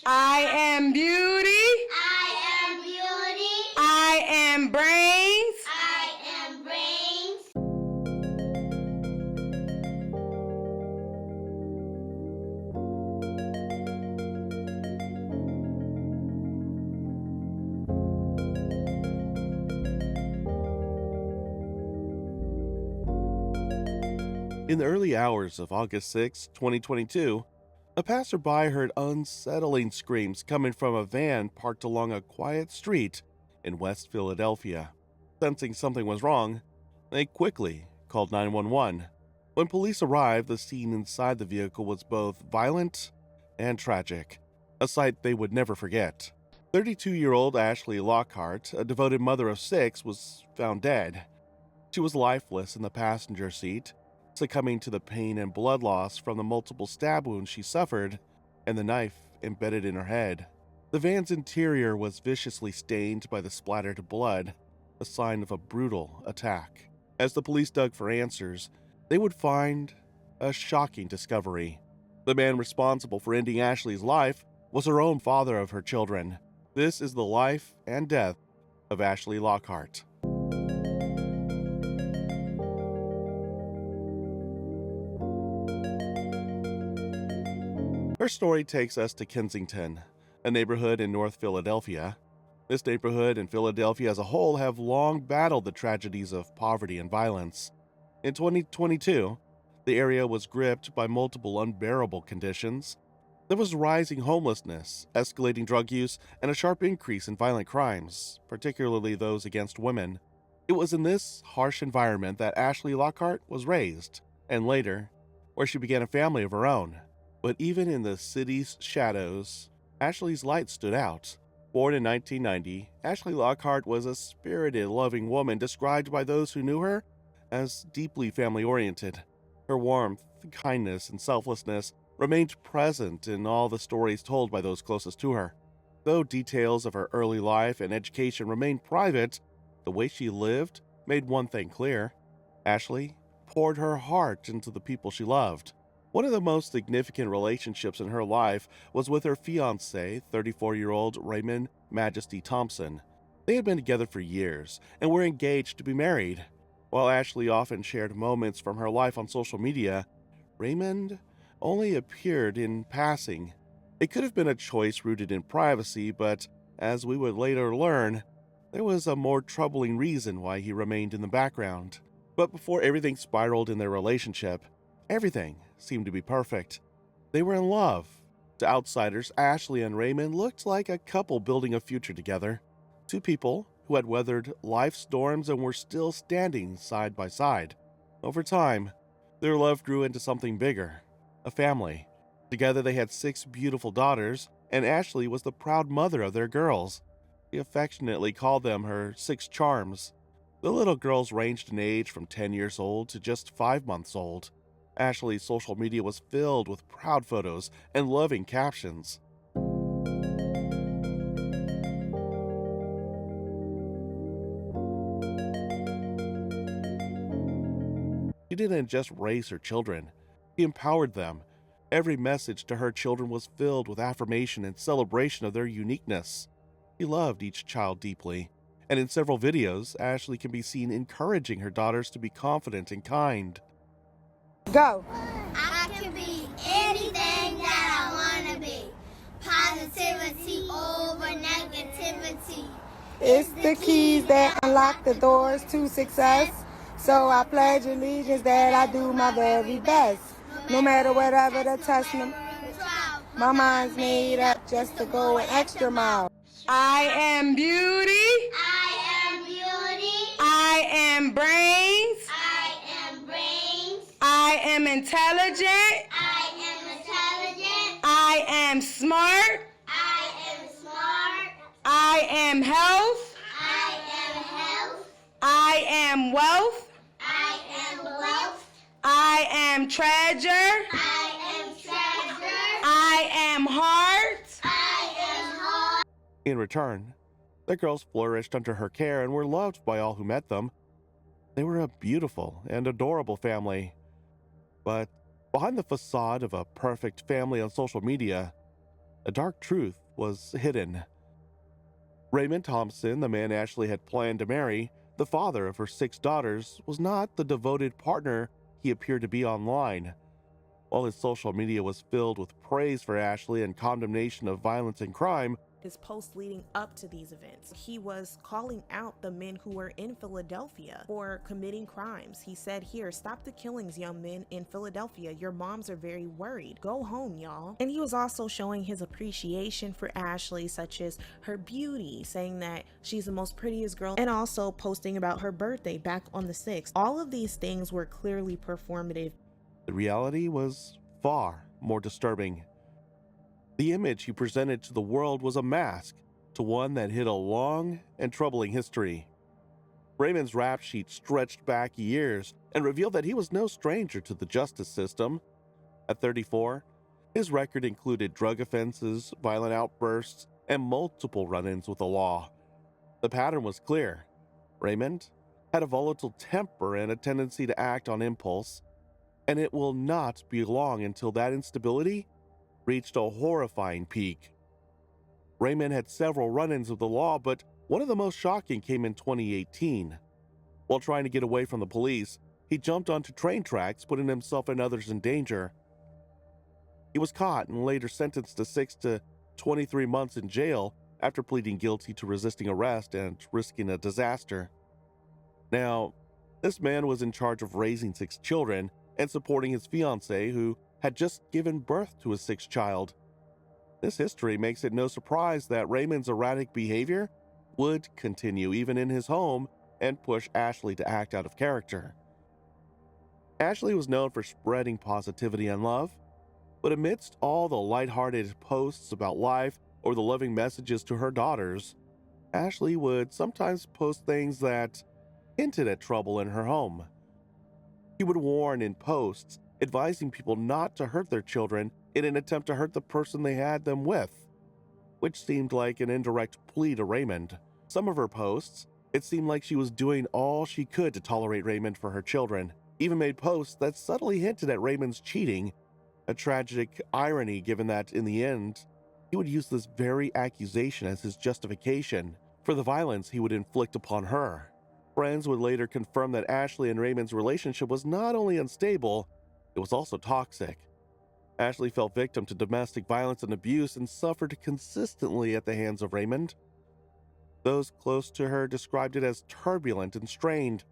I am beauty. I am beauty. I am brains. I am brains. In the early hours of August 6, 2022, a passerby heard unsettling screams coming from a van parked along a quiet street in West Philadelphia. Sensing something was wrong, they quickly called 911. When police arrived, the scene inside the vehicle was both violent and tragic, a sight they would never forget. 32-year-old Ashley Lockhart, a devoted mother of 6, was found dead. She was lifeless in the passenger seat, succumbing to the pain and blood loss from the multiple stab wounds she suffered and the knife embedded in her head. The van's interior was viciously stained by the splattered blood, a sign of a brutal attack. As the police dug for answers, they would find a shocking discovery. The man responsible for ending Ashley's life was her own father of her children. This is the life and death of Ashley Lockhart. Her story takes us to Kensington, a neighborhood in North Philadelphia. This neighborhood and Philadelphia as a whole have long battled the tragedies of poverty and violence. In 2022, the area was gripped by multiple unbearable conditions. There was rising homelessness, escalating drug use, and a sharp increase in violent crimes, particularly those against women. It was in this harsh environment that Ashley Lockhart was raised, and later, where she began a family of her own. But even in the city's shadows, Ashley's light stood out. Born in 1990, Ashley Lockhart was a spirited, loving woman described by those who knew her as deeply family-oriented. Her warmth, kindness, and selflessness remained present in all the stories told by those closest to her. Though details of her early life and education remained private, the way she lived made one thing clear. Ashley poured her heart into the people she loved. One of the most significant relationships in her life was with her fiancé, 34-year-old Raymond Majesty Thompson. They had been together for years and were engaged to be married. While Ashley often shared moments from her life on social media, Raymond only appeared in passing. It could have been a choice rooted in privacy, but as we would later learn, there was a more troubling reason why he remained in the background. But before everything spiraled in their relationship, everything seemed to be perfect. They were in love. To outsiders, Ashley and Raymond looked like a couple building a future together. Two people who had weathered life's storms and were still standing side by side. Over time, their love grew into something bigger, a family. Together they had 6 beautiful daughters, and Ashley was the proud mother of their girls. She affectionately called them her 6 charms. The little girls ranged in age from 10 years old to just 5 months old. Ashley's social media was filled with proud photos and loving captions. She didn't just raise her children, she empowered them. Every message to her children was filled with affirmation and celebration of their uniqueness. She loved each child deeply, and in several videos, Ashley can be seen encouraging her daughters to be confident and kind. Go. I can be anything that I want to be. Positivity over negativity. It's the keys that unlock the doors to success. So I pledge allegiance that I do my very best. No matter whatever the test, my mind's made up just to go an extra mile. I am beauty. I am beauty. I am brains. I am brains. I am intelligent. I am intelligent. I am smart. I am smart. I am health. I am health. I am wealth. I am wealth. I am treasure. I am treasure. I am heart. I am heart. In return, the girls flourished under her care and were loved by all who met them. They were a beautiful and adorable family. But behind the facade of a perfect family on social media, A dark truth was hidden. Raymond Thompson, the man Ashley had planned to marry, the father of her 6 daughters, was not the devoted partner he appeared to be online. While his social media was filled with praise for Ashley and condemnation of violence and crime, his posts leading up to these events, he was calling out the men who were in Philadelphia for committing crimes. He said here, "Stop the killings, young men in Philadelphia. Your moms are very worried. Go home, y'all." And he was also showing his appreciation for Ashley, such as her beauty, saying that she's the most prettiest girl, and also posting about her birthday back on the 6th. All of these things were clearly performative. the reality was far more disturbing. The image he presented to the world was a mask to one that hid a long and troubling history. Raymond's rap sheet stretched back years and revealed that he was no stranger to the justice system. At 34, his record included drug offenses, violent outbursts, and multiple run-ins with the law. The pattern was clear. Raymond had a volatile temper and a tendency to act on impulse, and it will not be long until that instability reached a horrifying peak. Raymond had several run-ins with the law, but one of the most shocking came in 2018. While trying to get away from the police, he jumped onto train tracks, putting himself and others in danger. He was caught and later sentenced to 6 to 23 months in jail after pleading guilty to resisting arrest and risking a disaster. Now, this man was in charge of raising 6 children and supporting his fiancée, who had just given birth to his 6th child. This history makes it no surprise that Raymond's erratic behavior would continue even in his home and push Ashley to act out of character. Ashley was known for spreading positivity and love, but amidst all the lighthearted posts about life or the loving messages to her daughters, Ashley would sometimes post things that hinted at trouble in her home. He would warn in posts, advising people not to hurt their children in an attempt to hurt the person they had them with, which seemed like an indirect plea to Raymond. Some of her posts, it seemed like she was doing all she could to tolerate Raymond for her children, even made posts that subtly hinted at Raymond's cheating, a tragic irony given that, in the end, he would use this very accusation as his justification for the violence he would inflict upon her. Friends would later confirm that Ashley and Raymond's relationship was not only unstable, it was also toxic. Ashley fell victim to domestic violence and abuse and suffered consistently at the hands of Raymond. Those close to her described it as turbulent and strained,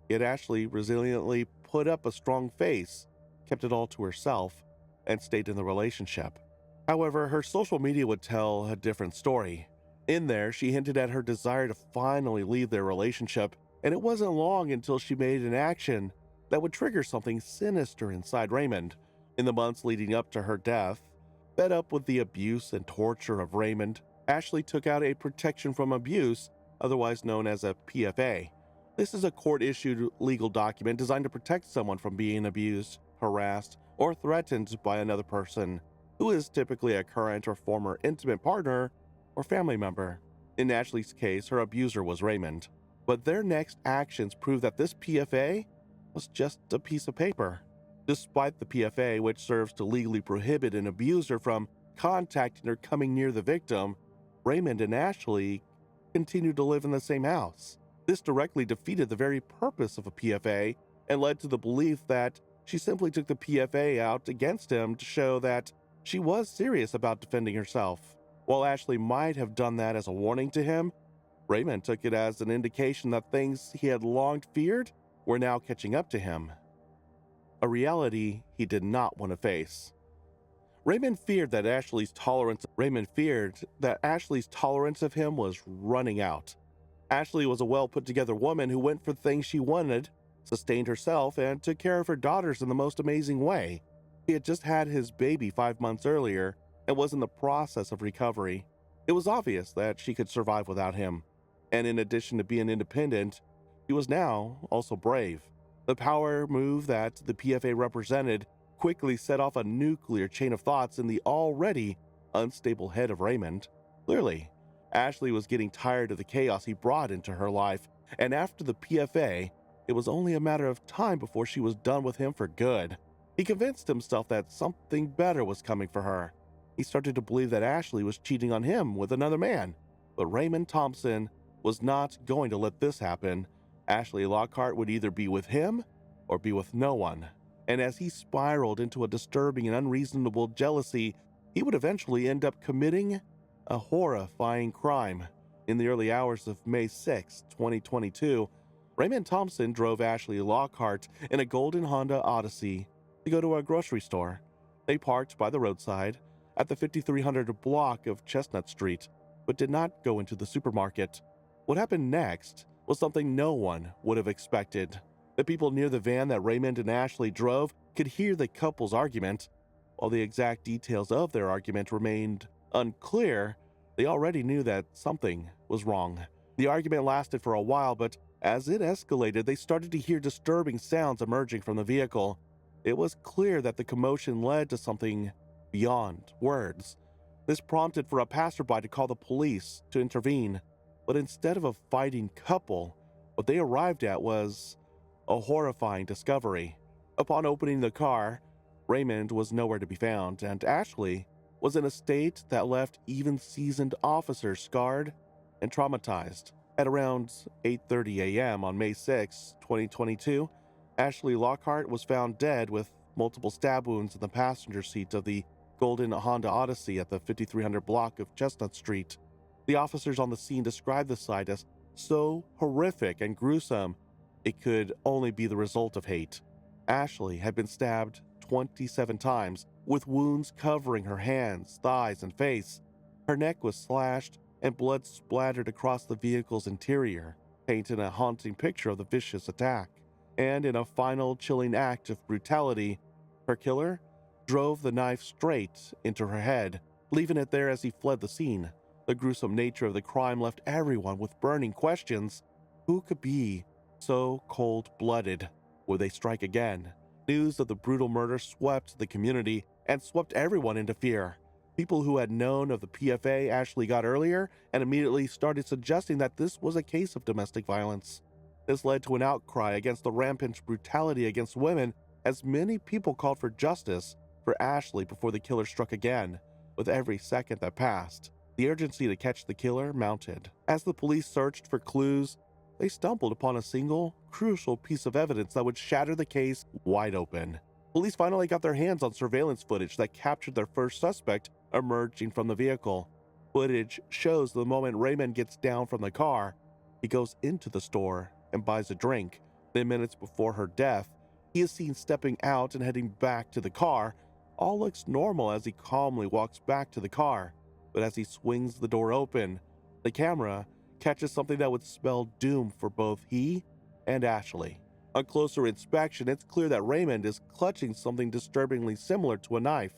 yet Ashley resiliently put up a strong face, kept it all to herself, and stayed in the relationship. However, her social media would tell a different story. In there, she hinted at her desire to finally leave their relationship, and it wasn't long until she made an action that would trigger something sinister inside Raymond. In the months leading up to her death, fed up with the abuse and torture of Raymond, Ashley took out a protection from abuse, otherwise known as a PFA. This is a court-issued legal document designed to protect someone from being abused, harassed, or threatened by another person, who is typically a current or former intimate partner or family member. In Ashley's case, her abuser was Raymond. But their next actions proved that this PFA was just a piece of paper. Despite the PFA, which serves to legally prohibit an abuser from contacting or coming near the victim, Raymond and Ashley continued to live in the same house. This directly defeated the very purpose of a PFA and led to the belief that she simply took the PFA out against him to show that she was serious about defending herself. While Ashley might have done that as a warning to him, Raymond took it as an indication that things he had long feared were now catching up to him. A reality he did not want to face. Raymond feared that Ashley's tolerance of him was running out. Ashley was a well-put-together woman who went for things she wanted, sustained herself, and took care of her daughters in the most amazing way. He had just had his baby 5 months earlier and was in the process of recovery. It was obvious that she could survive without him. And in addition to being independent, he was now also brave. The power move that the PFA represented quickly set off a nuclear chain of thoughts in the already unstable head of Raymond. Clearly, Ashley was getting tired of the chaos he brought into her life, and after the PFA, it was only a matter of time before she was done with him for good. He convinced himself that something better was coming for her, He started to believe that Ashley was cheating on him with another man, but Raymond Thompson was not going to let this happen. Ashley Lockhart would either be with him or be with no one. And as he spiraled into a disturbing and unreasonable jealousy, he would eventually end up committing a horrifying crime. In the early hours of May 6, 2022, Raymond Thompson drove Ashley Lockhart in a golden Honda Odyssey to go to a grocery store. They parked by the roadside at the 5300 block of Chestnut Street, but did not go into the supermarket. What happened next was something no one would have expected. The people near the van that Raymond and Ashley drove could hear the couple's argument. While the exact details of their argument remained unclear, they already knew that something was wrong. The argument lasted for a while, but as it escalated, they started to hear disturbing sounds emerging from the vehicle. It was clear that the commotion led to something beyond words. This prompted for a passerby to call the police to intervene. But instead of a fighting couple, what they arrived at was a horrifying discovery. Upon opening the car, Raymond was nowhere to be found, and Ashley was in a state that left even seasoned officers scarred and traumatized. At around 8:30 a.m. on May 6, 2022, Ashley Lockhart was found dead with multiple stab wounds in the passenger seat of the golden Honda Odyssey at the 5300 block of Chestnut Street. The officers on the scene described the sight as so horrific and gruesome, it could only be the result of hate. Ashley had been stabbed 27 times, with wounds covering her hands, thighs, and face. Her neck was slashed, and blood splattered across the vehicle's interior, painting a haunting picture of the vicious attack. And in a final chilling act of brutality, her killer drove the knife straight into her head, leaving it there as he fled the scene. The gruesome nature of the crime left everyone with burning questions. Who could be so cold-blooded? Would they strike again? News of the brutal murder swept the community and swept everyone into fear. People who had known of the PFA Ashley got earlier and immediately started suggesting that this was a case of domestic violence. This led to an outcry against the rampant brutality against women, as many people called for justice for Ashley before the killer struck again. With every second that passed, the urgency to catch the killer mounted. As the police searched for clues, they stumbled upon a single, crucial piece of evidence that would shatter the case wide open. Police finally got their hands on surveillance footage that captured their first suspect emerging from the vehicle. Footage shows the moment Raymond gets down from the car. He goes into the store and buys a drink. Then, minutes before her death, he is seen stepping out and heading back to the car. All looks normal as he calmly walks back to the car. But as he swings the door open, the camera catches something that would spell doom for both he and Ashley. On closer inspection, it's clear that Raymond is clutching something disturbingly similar to a knife.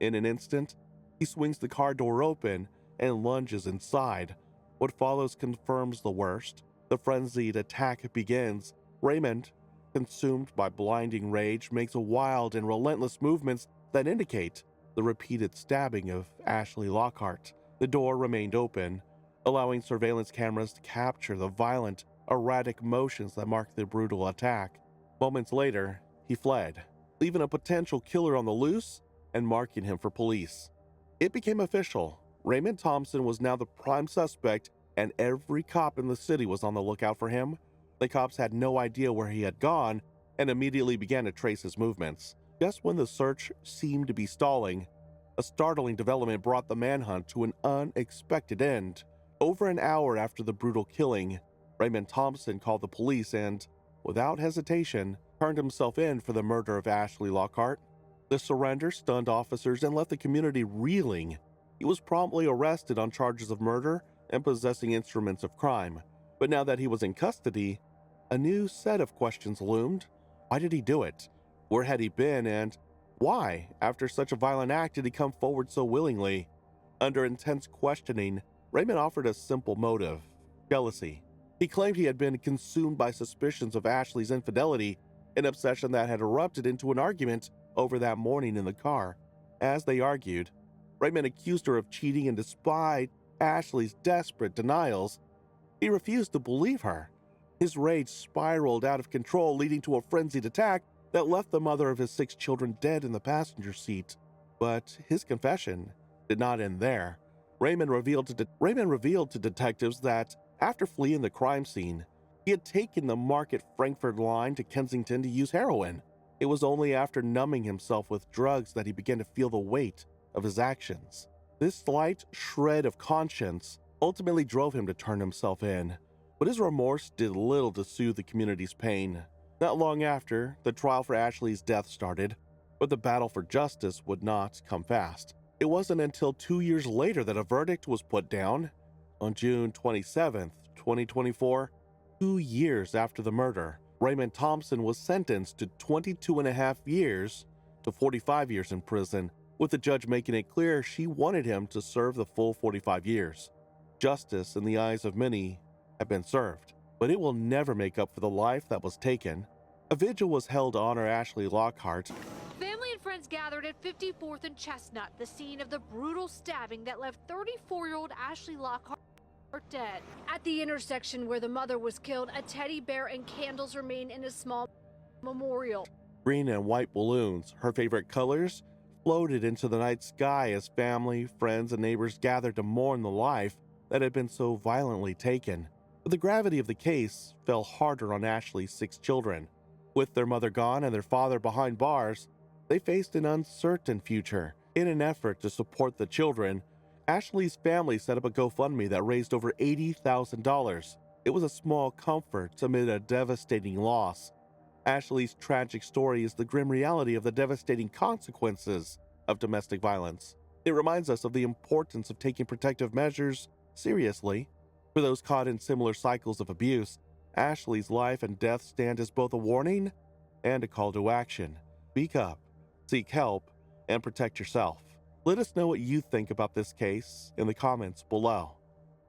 In an instant, he swings the car door open and lunges inside. What follows confirms the worst. The frenzied attack begins. Raymond, consumed by blinding rage, makes wild and relentless movements that indicate the repeated stabbing of Ashley Lockhart. The door remained open, allowing surveillance cameras to capture the violent, erratic motions that marked the brutal attack. Moments later, he fled, leaving a potential killer on the loose and marking him for police. It became official. Raymond Thompson was now the prime suspect, and every cop in the city was on the lookout for him. The cops had no idea where he had gone and immediately began to trace his movements. Just when the search seemed to be stalling, a startling development brought the manhunt to an unexpected end. Over an hour after the brutal killing, Raymond Thompson called the police and, without hesitation, turned himself in for the murder of Ashley Lockhart. The surrender stunned officers and left the community reeling. He was promptly arrested on charges of murder and possessing instruments of crime. But now that he was in custody, a new set of questions loomed. Why did he do it? Where had he been? And why, after such a violent act, did he come forward so willingly? Under intense questioning, Raymond offered a simple motive: jealousy. He claimed he had been consumed by suspicions of Ashley's infidelity, an obsession that had erupted into an argument over that morning in the car. As they argued, Raymond accused her of cheating, and despite Ashley's desperate denials, he refused to believe her. His rage spiraled out of control, leading to a frenzied attack that left the mother of his 6 children dead in the passenger seat. But his confession did not end there. Raymond revealed to detectives that after fleeing the crime scene, he had taken the Market Frankford line to Kensington to use heroin. It was only after numbing himself with drugs that he began to feel the weight of his actions. This slight shred of conscience ultimately drove him to turn himself in, but his remorse did little to soothe the community's pain. Not long after, the trial for Ashley's death started, but the battle for justice would not come fast. It wasn't until 2 years later that a verdict was put down. On June 27, 2024, 2 years after the murder, Raymond Thompson was sentenced to 22.5 years to 45 years in prison, with the judge making it clear she wanted him to serve the full 45 years. Justice, in the eyes of many, had been served, but it will never make up for the life that was taken. A vigil was held to honor Ashley Lockhart. Family and friends gathered at 54th and Chestnut, the scene of the brutal stabbing that left 34-year-old Ashley Lockhart dead. At the intersection where the mother was killed, a teddy bear and candles remain in a small memorial. Green and white balloons, her favorite colors, floated into the night sky as family, friends, and neighbors gathered to mourn the life that had been so violently taken. But the gravity of the case fell harder on Ashley's 6 children. With their mother gone and their father behind bars, they faced an uncertain future. In an effort to support the children, Ashley's family set up a GoFundMe that raised over $80,000. It was a small comfort amid a devastating loss. Ashley's tragic story is the grim reality of the devastating consequences of domestic violence. It reminds us of the importance of taking protective measures seriously. For those caught in similar cycles of abuse, Ashley's life and death stand as both a warning and a call to action. Speak up, seek help, and protect yourself. Let us know what you think about this case in the comments below.